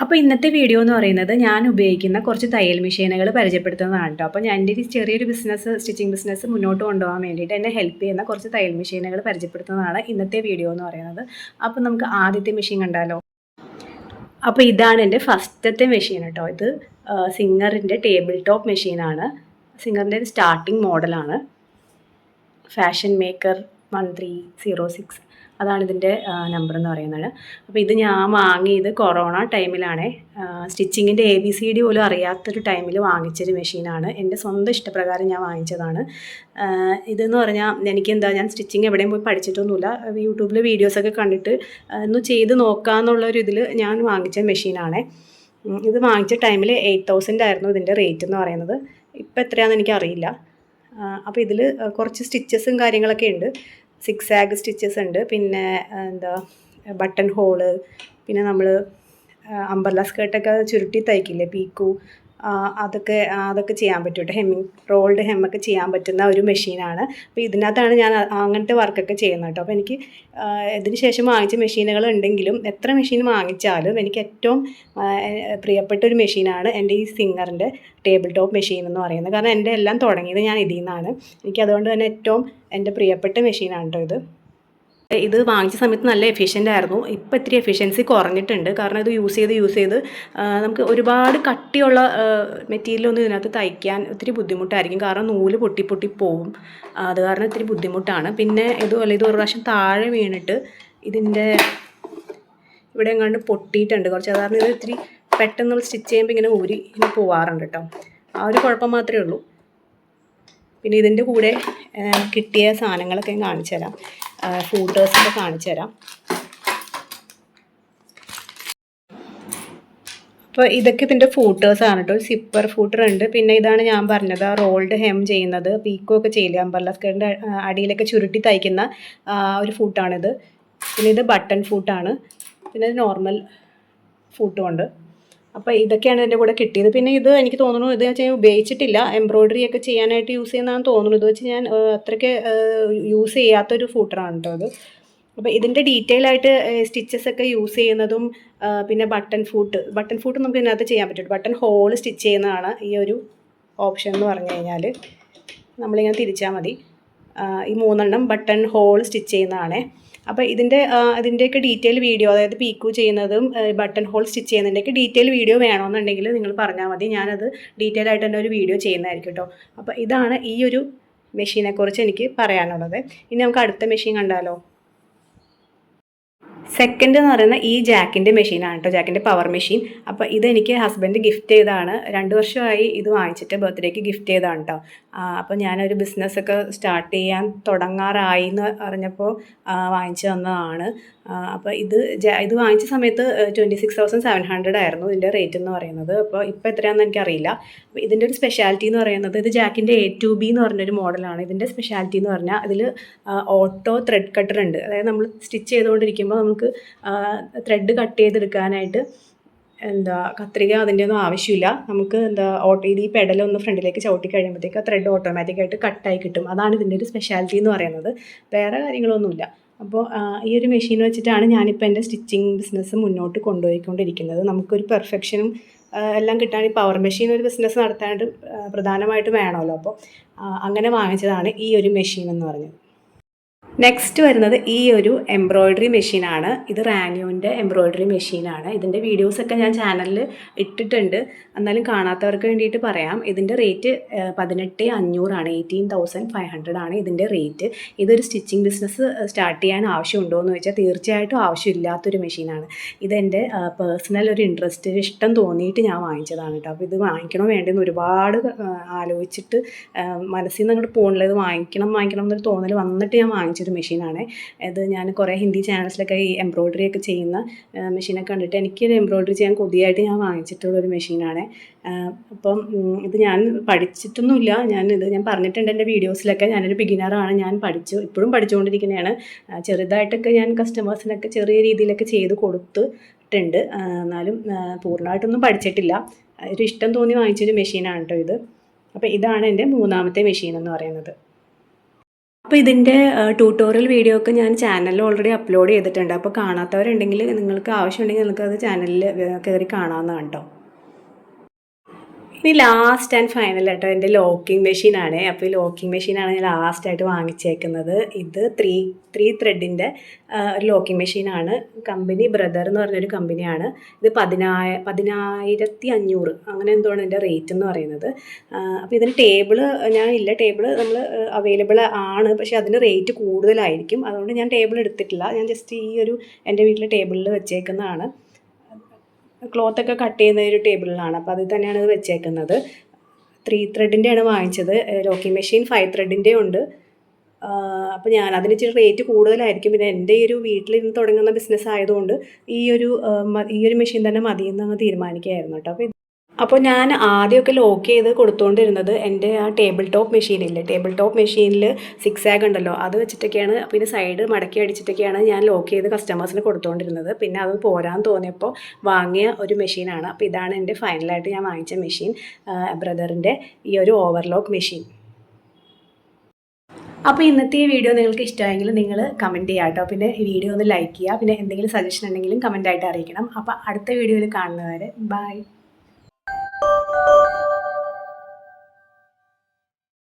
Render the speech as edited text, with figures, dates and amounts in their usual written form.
അപ്പോൾ ഇന്നത്തെ വീഡിയോ എന്ന് പറയുന്നത് ഞാൻ ഉപയോഗിക്കുന്ന കുറച്ച് തയ്യൽ മെഷീനുകൾ പരിചയപ്പെടുത്തുന്നതാണ് കേട്ടോ. അപ്പോൾ ഞാൻ എൻ്റെ ഒരു ചെറിയൊരു ബിസിനസ്, സ്റ്റിച്ചിങ് ബിസിനസ് മുന്നോട്ട് കൊണ്ടുപോകാൻ വേണ്ടിയിട്ട് എന്നെ ഹെൽപ്പ് ചെയ്യുന്ന കുറച്ച് തയ്യൽ മെഷീനുകൾ പരിചയപ്പെടുത്തുന്നതാണ് ഇന്നത്തെ വീഡിയോ എന്ന് പറയുന്നത്. അപ്പോൾ നമുക്ക് ആദ്യത്തെ മെഷീൻ കണ്ടാലോ. അപ്പോൾ ഇതാണ് എൻ്റെ ഫസ്റ്റത്തെ മെഷീൻ കേട്ടോ. ഇത് സിംഗറിൻ്റെ ടേബിൾ ടോപ്പ് മെഷീനാണ്. സിംഗറിൻ്റെ ഒരു സ്റ്റാർട്ടിങ് മോഡലാണ്. ഫാഷൻ മേക്കർ 1306 അതാണ് ഇതിൻ്റെ നമ്പർ എന്ന് പറയുന്നത്. അപ്പോൾ ഇത് ഞാൻ വാങ്ങിയത് കൊറോണ ടൈമിലാണ്. സ്റ്റിച്ചിങ്ങിൻ്റെ ABCD പോലും അറിയാത്തൊരു ടൈമിൽ വാങ്ങിച്ചൊരു മെഷീനാണ്. എൻ്റെ സ്വന്തം ഇഷ്ടപ്രകാരം ഞാൻ വാങ്ങിച്ചതാണ്. ഇതെന്ന് പറഞ്ഞാൽ ഞാൻ സ്റ്റിച്ചിങ് എവിടെയും പോയി പഠിച്ചിട്ടൊന്നുമില്ല. യൂട്യൂബിൽ വീഡിയോസൊക്കെ കണ്ടിട്ട് ഒന്ന് ചെയ്ത് നോക്കാമെന്നുള്ളൊരു ഇതിൽ ഞാൻ വാങ്ങിച്ച മെഷീനാണ്. ഇത് വാങ്ങിച്ച ടൈമിൽ 8000 ആയിരുന്നു ഇതിൻ്റെ റേറ്റ് എന്ന് പറയുന്നത്. ഇപ്പോൾ എത്രയാണെന്ന് എനിക്കറിയില്ല. അപ്പോൾ ഇതിൽ കുറച്ച് സ്റ്റിച്ചസും കാര്യങ്ങളൊക്കെ ഉണ്ട്. 6 ആഗ് സ്റ്റിച്ചസ് ഉണ്ട്, പിന്നെ ബട്ടൺ ഹോള്, പിന്നെ നമ്മൾ അംബർല സ്കേർട്ടൊക്കെ ചുരുട്ടി തയ്ക്കില്ലേ, പീക്കു, അതൊക്കെ ചെയ്യാൻ പറ്റും കേട്ടോ. റോൾഡ് ഹെമ്മൊക്കെ ചെയ്യാൻ പറ്റുന്ന ഒരു മെഷീനാണ്. അപ്പോൾ ഇതിനകത്താണ് ഞാൻ അങ്ങനത്തെ വർക്കൊക്കെ ചെയ്യുന്നത് കേട്ടോ. അപ്പോൾ എനിക്ക് ഇതിന് ശേഷം വാങ്ങിച്ച മെഷീനുകൾ ഉണ്ടെങ്കിലും എത്ര മെഷീൻ വാങ്ങിച്ചാലും എനിക്ക് ഏറ്റവും പ്രിയപ്പെട്ട ഒരു മെഷീനാണ് എൻ്റെ ഈ സിംഗറിൻ്റെ ടേബിൾ ടോപ്പ് മെഷീൻ എന്ന് പറയുന്നത്. കാരണം എൻ്റെ എല്ലാം തുടങ്ങിയത് ഞാൻ ഇതിൽ നിന്നാണ്. എനിക്കതുകൊണ്ട് തന്നെ ഏറ്റവും എൻ്റെ പ്രിയപ്പെട്ട മെഷീനാണ് കേട്ടോ ഇത് വാങ്ങിച്ച സമയത്ത് നല്ല എഫിഷ്യൻ്റ് ആയിരുന്നു. ഇപ്പോൾ ഇത്തിരി എഫിഷ്യൻസി കുറഞ്ഞിട്ടുണ്ട്. കാരണം ഇത് യൂസ് ചെയ്ത് നമുക്ക് ഒരുപാട് കട്ടിയുള്ള മെറ്റീരിയലൊന്നും ഇതിനകത്ത് തയ്ക്കാൻ ഒത്തിരി ബുദ്ധിമുട്ടായിരിക്കും. കാരണം നൂല് പൊട്ടി പോവും. അത് കാരണം ഇത്തിരി ബുദ്ധിമുട്ടാണ്. പിന്നെ ഇത് ഒരു പ്രാവശ്യം താഴെ വീണിട്ട് ഇതിൻ്റെ ഇവിടെ എങ്ങാണ്ട് പൊട്ടിയിട്ടുണ്ട് കുറച്ച്. അത് കാരണം ഇത് ഇത്തിരി പെട്ടെന്ന് സ്റ്റിച്ച് ചെയ്യുമ്പോൾ ഇങ്ങനെ പോവാറുണ്ട് കേട്ടോ. ആ ഒരു കുഴപ്പം മാത്രമേ ഉള്ളൂ. പിന്നെ ഇതിൻ്റെ കൂടെ കിട്ടിയ സാധനങ്ങളൊക്കെ ഞാൻ കാണിച്ചു തരാം. ഫൂട്ടേഴ്സൊക്കെ കാണിച്ചു തരാം. അപ്പോൾ ഇതൊക്കെ ഇതിൻ്റെ ഫൂട്ടേഴ്സാണ് കേട്ടോ. സിപ്പർ ഫൂട്ടർ ഉണ്ട്. പിന്നെ ഇതാണ് ഞാൻ പറഞ്ഞത് റോൾഡ് ഹെം ചെയ്യുന്നത്, പീക്കോ ഒക്കെ ചെയ്യില്ല, അംബർല സ്കേർട്ടിൻ്റെ അടിയിലൊക്കെ ചുരുട്ടി തയ്ക്കുന്ന ഒരു ഫൂട്ടാണിത്. പിന്നെ ഇത് ബട്ടൺ ഫൂട്ടാണ്. പിന്നെ ഇത് നോർമൽ ഫൂട്ടും ഉണ്ട്. അപ്പോൾ ഇതൊക്കെയാണ് ഇതിൻ്റെ കൂടെ കിട്ടിയത്. പിന്നെ ഇത് എനിക്ക് തോന്നുന്നു ഇത് ഞാൻ ഉപയോഗിച്ചിട്ടില്ല. എംബ്രോയ്ഡറി ഒക്കെ ചെയ്യാനായിട്ട് യൂസ് ചെയ്യുന്നതാണെന്ന് തോന്നുന്നു. ഇത് വെച്ച് ഞാൻ അത്രയ്ക്ക് യൂസ് ചെയ്യാത്തൊരു ഫൂട്ടറാണ് കേട്ടോ അത്. അപ്പോൾ ഇതിൻ്റെ ഡീറ്റെയിൽ ആയിട്ട് സ്റ്റിച്ചസ് ഒക്കെ യൂസ് ചെയ്യുന്നതും പിന്നെ ബട്ടൺ ഫൂട്ട് നമുക്ക് ഇതിനകത്ത് ചെയ്യാൻ പറ്റും. ബട്ടൺ ഹോൾ സ്റ്റിച്ച് ചെയ്യുന്നതാണ് ഈ ഒരു ഓപ്ഷൻ എന്ന് പറഞ്ഞു കഴിഞ്ഞാൽ. നമ്മളിങ്ങനെ തിരിച്ചാൽ മതി. ഈ 3 ബട്ടൺ ഹോൾ സ്റ്റിച്ച് ചെയ്യുന്നതാണ്. അപ്പോൾ ഇതിൻ്റെയൊക്കെ ഡീറ്റെയിൽ വീഡിയോ, അതായത് പീക്കു ചെയ്യുന്നതും ബട്ടൺ ഹോൾ സ്റ്റിച്ച് ചെയ്യുന്നതിൻ്റെയൊക്കെ ഡീറ്റെയിൽ വീഡിയോ വേണമെന്നുണ്ടെങ്കിൽ നിങ്ങൾ പറഞ്ഞാൽ മതി. ഞാനത് ഡീറ്റെയിൽ ആയിട്ട് തന്നെ ഒരു വീഡിയോ ചെയ്യുന്നതായിരിക്കും കേട്ടോ. അപ്പോൾ ഇതാണ് ഈ ഒരു മെഷീനെക്കുറിച്ച് എനിക്ക് പറയാനുള്ളത്. ഇനി നമുക്ക് അടുത്ത മെഷീൻ കണ്ടാലോ. സെക്കൻഡ് എന്ന് പറയുന്നത് ഈ ജാക്കിൻ്റെ മെഷീനാണ് കേട്ടോ, ജാക്കിൻ്റെ പവർ മെഷീൻ. അപ്പോൾ ഇതെനിക്ക് ഹസ്ബൻഡ് ഗിഫ്റ്റ് ചെയ്തതാണ്. 2 വർഷമായി ഇത് വാങ്ങിച്ചിട്ട്, ബർത്ത്ഡേക്ക് ഗിഫ്റ്റ് ചെയ്തതാണ് കേട്ടോ. അപ്പോൾ ഞാനൊരു ബിസിനസ്സൊക്കെ സ്റ്റാർട്ട് ചെയ്യാൻ തുടങ്ങാറായി എന്ന് അറിഞ്ഞപ്പോൾ വാങ്ങിച്ചു തന്നതാണ്. അപ്പോൾ ഇത് വാങ്ങിച്ച സമയത്ത് 26,700 ആയിരുന്നു ഇതിൻ്റെ റേറ്റ് എന്ന് പറയുന്നത്. അപ്പോൾ ഇപ്പോൾ എത്രയാണെന്ന് എനിക്കറിയില്ല. അപ്പോൾ ഇതിൻ്റെ ഒരു സ്പെഷ്യാലിറ്റി എന്ന് പറയുന്നത്, ഇത് ജാക്കിൻ്റെ A2B എന്ന് പറഞ്ഞൊരു മോഡലാണ്. ഇതിൻ്റെ സ്പെഷ്യാലിറ്റി എന്ന് പറഞ്ഞാൽ ഇതിൽ ഓട്ടോ ത്രെഡ് കട്ടർ ഉണ്ട്. അതായത് നമ്മൾ സ്റ്റിച്ച് ചെയ്തുകൊണ്ടിരിക്കുമ്പോൾ നമുക്ക് ത്രെഡ് കട്ട് ചെയ്തെടുക്കാനായിട്ട് കത്രിക അതിൻ്റെ ഒന്നും ആവശ്യമില്ല. നമുക്ക് ഈ പെഡലൊന്ന് ഫ്രണ്ടിലേക്ക് ചവിട്ടി കഴിയുമ്പോഴത്തേക്ക് ആ ത്രെഡ് ഓട്ടോമാറ്റിക്കായിട്ട് കട്ടായി കിട്ടും. അതാണ് ഇതിൻ്റെ ഒരു സ്പെഷ്യാലിറ്റി എന്ന് പറയുന്നത്. വേറെ കാര്യങ്ങളൊന്നുമില്ല. അപ്പോൾ ഈ ഒരു മെഷീൻ വെച്ചിട്ടാണ് ഞാനിപ്പോൾ എൻ്റെ സ്റ്റിച്ചിങ് ബിസിനസ് മുന്നോട്ട് കൊണ്ടുപോയിക്കൊണ്ടിരിക്കുന്നത്. നമുക്കൊരു പെർഫെക്ഷനും എല്ലാം കിട്ടാൻ ഈ പവർ മെഷീൻ ഒരു ബിസിനസ് നടത്താനായിട്ട് പ്രധാനമായിട്ട് വേണമല്ലോ. അപ്പോൾ അങ്ങനെ വാങ്ങിച്ചതാണ് ഈ ഒരു മെഷീൻ എന്ന് പറഞ്ഞത്. നെക്സ്റ്റ് വരുന്നത് ഈ ഒരു എംബ്രോയ്ഡറി മെഷീനാണ്. ഇത് റാനിയോൻ്റെ എംബ്രോയ്ഡറി മെഷീനാണ്. ഇതിൻ്റെ വീഡിയോസൊക്കെ ഞാൻ ചാനലിൽ ഇട്ടിട്ടുണ്ട്. എന്നാലും കാണാത്തവർക്ക് വേണ്ടിയിട്ട് പറയാം. ഇതിൻ്റെ റേറ്റ് 18,500 ആണ്. 18,500 ആണ് ഇതിൻ്റെ റേറ്റ്. ഇതൊരു സ്റ്റിച്ചിങ് ബിസിനസ് സ്റ്റാർട്ട് ചെയ്യാൻ ആവശ്യമുണ്ടോ എന്ന് ചോദിച്ചാൽ തീർച്ചയായിട്ടും ആവശ്യമില്ലാത്തൊരു മെഷീനാണ്. ഇതെൻ്റെ പേഴ്സണൽ ഒരു ഇൻട്രസ്റ്റ്, ഇഷ്ടം തോന്നിയിട്ട് ഞാൻ വാങ്ങിച്ചതാണ് കേട്ടോ. അപ്പോൾ ഇത് വാങ്ങിക്കണോ വേണ്ടെന്ന് ഒരുപാട് ആലോചിച്ചിട്ട് മനസ്സിൽ നിന്ന് അങ്ങോട്ട് പോകുന്നില്ല. ഇത് വാങ്ങിക്കണം എന്നൊരു തോന്നൽ വന്നിട്ട് ഞാൻ വാങ്ങിച്ചൊരു മെഷീനാണ്. ഇത് ഞാൻ കുറേ ഹിന്ദി ചാനൽസിലൊക്കെ ഈ എംബ്രോയ്ഡറി ഒക്കെ ചെയ്യുന്ന മെഷീനൊക്കെ കണ്ടിട്ട് എനിക്കൊരു എംബ്രോയ്ഡറി ചെയ്യാൻ കൊതിയായിട്ട് ഞാൻ വാങ്ങിച്ചിട്ടുള്ളൊരു മെഷീനാണ്. അപ്പം ഇത് ഞാൻ പഠിച്ചിട്ടൊന്നുമില്ല. ഞാൻ പറഞ്ഞിട്ടുണ്ട് എൻ്റെ വീഡിയോസിലൊക്കെ. ഞാനൊരു ബിഗിനറാണ്. ഇപ്പോഴും പഠിച്ചുകൊണ്ടിരിക്കുന്നതാണ്. ചെറുതായിട്ടൊക്കെ ഞാൻ കസ്റ്റമേഴ്സിനൊക്കെ ചെറിയ രീതിയിലൊക്കെ ചെയ്ത് കൊടുത്തിട്ടുണ്ട്. എന്നാലും പൂർണ്ണമായിട്ടൊന്നും പഠിച്ചിട്ടില്ല. ഒരു ഇഷ്ടം തോന്നി വാങ്ങിച്ചൊരു മെഷീനാണ് കേട്ടോ ഇത്. അപ്പോൾ ഇതാണ് എൻ്റെ 3ാമത്തെ മെഷീൻ എന്ന് പറയുന്നത്. അപ്പോൾ ഇതിൻ്റെ ട്യൂട്ടോറിയൽ വീഡിയോ ഒക്കെ ഞാൻ ചാനലിൽ ഓൾറെഡി അപ്ലോഡ് ചെയ്തിട്ടുണ്ട്. അപ്പോൾ കാണാത്തവരുണ്ടെങ്കിൽ നിങ്ങൾക്ക് ആവശ്യമുണ്ടെങ്കിൽ നിങ്ങൾക്ക് അത് ചാനലിൽ കയറി കാണാവുന്നതാണ് കേട്ടോ. ഇനി ലാസ്റ്റ് ആൻഡ് ഫൈനൽ ആയിട്ടോ എൻ്റെ ലോക്കിംഗ് മെഷീനാണ്. അപ്പോൾ ഈ ലോക്കിംഗ് മെഷീനാണ് ഞാൻ ലാസ്റ്റായിട്ട് വാങ്ങിച്ചേക്കുന്നത്. ഇത് ത്രീ ത്രെഡിൻ്റെ ഒരു ലോക്കിംഗ് മെഷീനാണ്. കമ്പനി ബ്രദർ എന്ന് പറഞ്ഞൊരു കമ്പനിയാണ്. ഇത് 10,500 അങ്ങനെ എന്തോണ് ഇതിൻ്റെ റേറ്റ് എന്ന് പറയുന്നത്. അപ്പോൾ ഇതിന് ടേബിൾ ടേബിൾ നമ്മൾ അവൈലബിൾ ആണ്, പക്ഷേ അതിന് റേറ്റ് കൂടുതലായിരിക്കും. അതുകൊണ്ട് ഞാൻ ടേബിൾ എടുത്തിട്ടില്ല. ഞാൻ ജസ്റ്റ് ഈ ഒരു എൻ്റെ വീട്ടിലെ ടേബിളിൽ വെച്ചേക്കുന്നതാണ്. ക്ലോത്തൊക്കെ കട്ട് ചെയ്യുന്ന ഒരു ടേബിളിലാണ്. അപ്പോൾ അതിൽ തന്നെയാണ് ഇത് വെച്ചേക്കുന്നത്. 3 ത്രെഡിൻ്റെയാണ് വാങ്ങിച്ചത്. ലോക്കിംഗ് മെഷീൻ 5 ത്രെഡിൻ്റെ ഉണ്ട്. അപ്പോൾ അതിന് ഇച്ചിരി റേറ്റ് കൂടുതലായിരിക്കും. പിന്നെ എൻ്റെ ഈ ഒരു വീട്ടിലിരുന്ന് തുടങ്ങുന്ന ബിസിനസ് ആയതുകൊണ്ട് ഈ ഒരു മെഷീൻ തന്നെ മതിയെന്ന് അങ്ങ് തീരുമാനിക്കുകയായിരുന്നു കേട്ടോ. അപ്പോൾ ഞാൻ ആദ്യമൊക്കെ ലോക്ക് ചെയ്ത് കൊടുത്തുകൊണ്ടിരുന്നത് എൻ്റെ ആ ടേബിൾ ടോപ്പ് മെഷീനില്ലേ, ടേബിൾ ടോപ്പ് മെഷീനിൽ 6 ആഗ് ഉണ്ടല്ലോ, അത് വെച്ചിട്ടൊക്കെയാണ്, പിന്നെ സൈഡ് മടക്കി അടിച്ചിട്ടൊക്കെയാണ് ഞാൻ ലോക്ക് ചെയ്ത് കസ്റ്റമേഴ്സിന് കൊടുത്തുകൊണ്ടിരുന്നത്. പിന്നെ അത് പോരാൻ തോന്നിയപ്പോൾ വാങ്ങിയ ഒരു മെഷീനാണ്. അപ്പോൾ ഇതാണ് എൻ്റെ ഫൈനലായിട്ട് ഞാൻ വാങ്ങിച്ച മെഷീൻ, ബ്രദറിൻ്റെ ഈ ഒരു ഓവർലോക്ക് മെഷീൻ. അപ്പോൾ ഇന്നത്തെ ഈ വീഡിയോ നിങ്ങൾക്ക് ഇഷ്ടമായെങ്കിൽ നിങ്ങൾ കമൻറ്റ് ചെയ്യുക കേട്ടോ. പിന്നെ ഈ വീഡിയോ ഒന്ന് ലൈക്ക് ചെയ്യുക. പിന്നെ എന്തെങ്കിലും സജഷൻ ഉണ്ടെങ്കിലും കമൻറ്റായിട്ട് അറിയിക്കണം. അപ്പോൾ അടുത്ത വീഡിയോയിൽ കാണുന്നവരെ ബൈ.